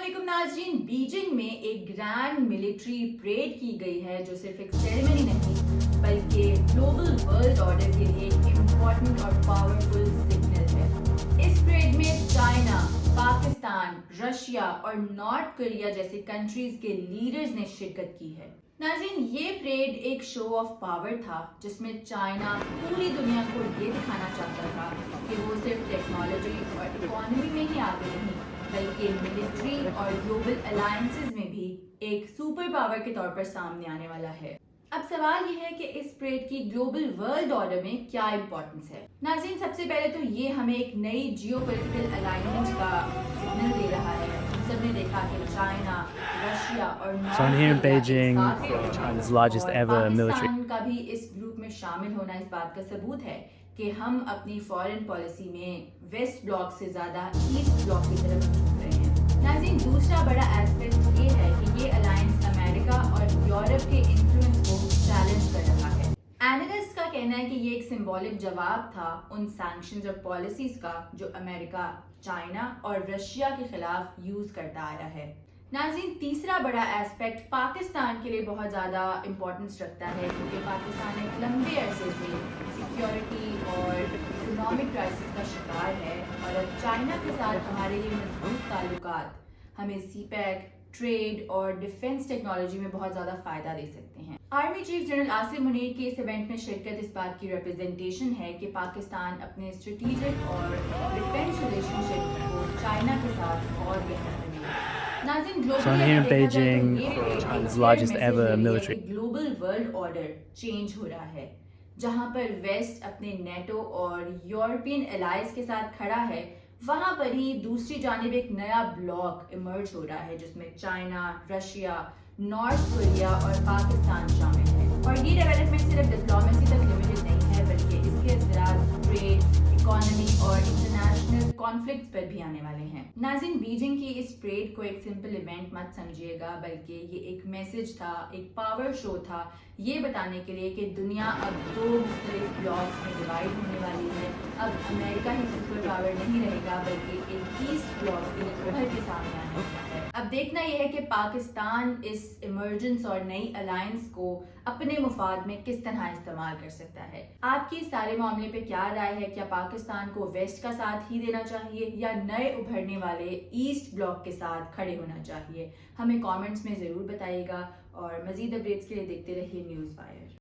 अस्सलामुअलैकुम नाज़रीन, बीजिंग में एक ग्रैंड मिलिट्री परेड की गई है जो सिर्फ एक सेरेमनी नहीं बल्कि ग्लोबल वर्ल्ड ऑर्डर के लिए एक इम्पोर्टेंट और पावरफुल सिग्नल है। इस परेड में चाइना, पाकिस्तान, रशिया और नॉर्थ कोरिया जैसे कंट्रीज के लीडर्स ने शिरकत की है। नाज़रीन, ये परेड एक शो ऑफ पावर था जिसमें चाइना पूरी दुनिया को ये दिखाना चाहता था कि वो सिर्फ टेक्नोलॉजी और इकोनॉमी में ही आगे नहीं बल्कि मिलिट्री और ग्लोबल अलायंसेस में भी एक सुपर पावर के तौर पर सामने आने वाला है। अब सवाल ये है कि इस परेड की ग्लोबल वर्ल्ड ऑर्डर में क्या इंपॉर्टेंस है। नाज़रीन, सबसे पहले तो ये हमें एक नई जियोपॉलिटिकल अलाइनमेंट का सिग्नल दे रहा है। हम सब ने देखा कि चाइना, रशिया और So I'm here in Beijing for China's largest ever military. Pakistan का भी इस ग्रुप में शामिल होना इस बात का सबूत है कि हम अपनी फॉरेन पॉलिसी में वेस्ट ब्लॉक से ज्यादा ईस्ट ब्लॉक की तरफ झुक रहे हैं। नाज़रीन, दूसरा बड़ा एस्पेक्ट ये है कि ये अलायंस अमेरिका और यूरोप के इन्फ्लुएंस को चैलेंज कर रहा है। एनालिस्ट का कहना है कि ये एक सिंबॉलिक जवाब था उन सैंक्शंस और पॉलिसीज का जो अमेरिका, चाइना और रशिया के खिलाफ यूज करता आया है। नाज़रीन, तीसरा बड़ा एस्पेक्ट पाकिस्तान के लिए बहुत ज़्यादा इम्पोर्टेंस रखता है क्योंकि पाकिस्तान एक लंबे अरसे से सिक्योरिटी और इकोनॉमिक क्राइसिस का शिकार है और अब चाइना के साथ हमारे ये मजबूत ताल्लुकात हमें सीपैक, ट्रेड और डिफेंस टेक्नोलॉजी में बहुत ज़्यादा फ़ायदा दे सकते हैं। Army chief general Asim Munir की इस इवेंट में शिरकत इस बात की रिप्रेजेंटेशन है कि पाकिस्तान अपने स्ट्रेटेजिक और डिफेंस रिलेशनशिप को चाइना के साथ और गहरा करेगा। So I'm here in Beijing for China's largest ever military. Global world order change हो रहा है जहां पर वेस्ट अपने नेटो और यूरोपियन एलाइज के साथ खड़ा है, वहां पर ही दूसरी जानिब एक नया ब्लॉक इमर्ज हो रहा है जिसमें चाइना, रशिया, नॉर्थ कोरिया और पाकिस्तान शामिल है। और ये डेवलपमेंट सिर्फ डिप्लोमेसी तक लिमिटेड नहीं है बल्कि इसके असरात ट्रेड, इकोनॉमी और इंटरनेशनल कॉन्फ्लिक्ट्स पर भी आने वाले हैं। नाज़रीन, बीजिंग की इस परेड को एक सिंपल इवेंट मत समझिएगा बल्कि ये एक मैसेज था, एक पावर शो था, ये बताने के लिए कि दुनिया अब दो मुख्तलिफ ब्लॉक्स में डिवाइड होने वाली है। अब अमेरिका ही सुपर पावर नहीं रहेगा बल्कि एक ईस्ट ब्लॉक भी उभर के सामने आने वाला है। अब देखना यह है कि पाकिस्तान इस इमर्जेंस और नई अलायंस को अपने मुफाद में किस तरह इस्तेमाल कर सकता है। आपकी इस सारे मामले पे क्या राय है? क्या पाकिस्तान को वेस्ट का साथ ही देना चाहिए या नए उभरने वाले ईस्ट ब्लॉक के साथ खड़े होना चाहिए? हमें कमेंट्स में ज़रूर बताइएगा और मज़ीद अपडेट्स के लिए देखते रहिए न्यूज़ वायर।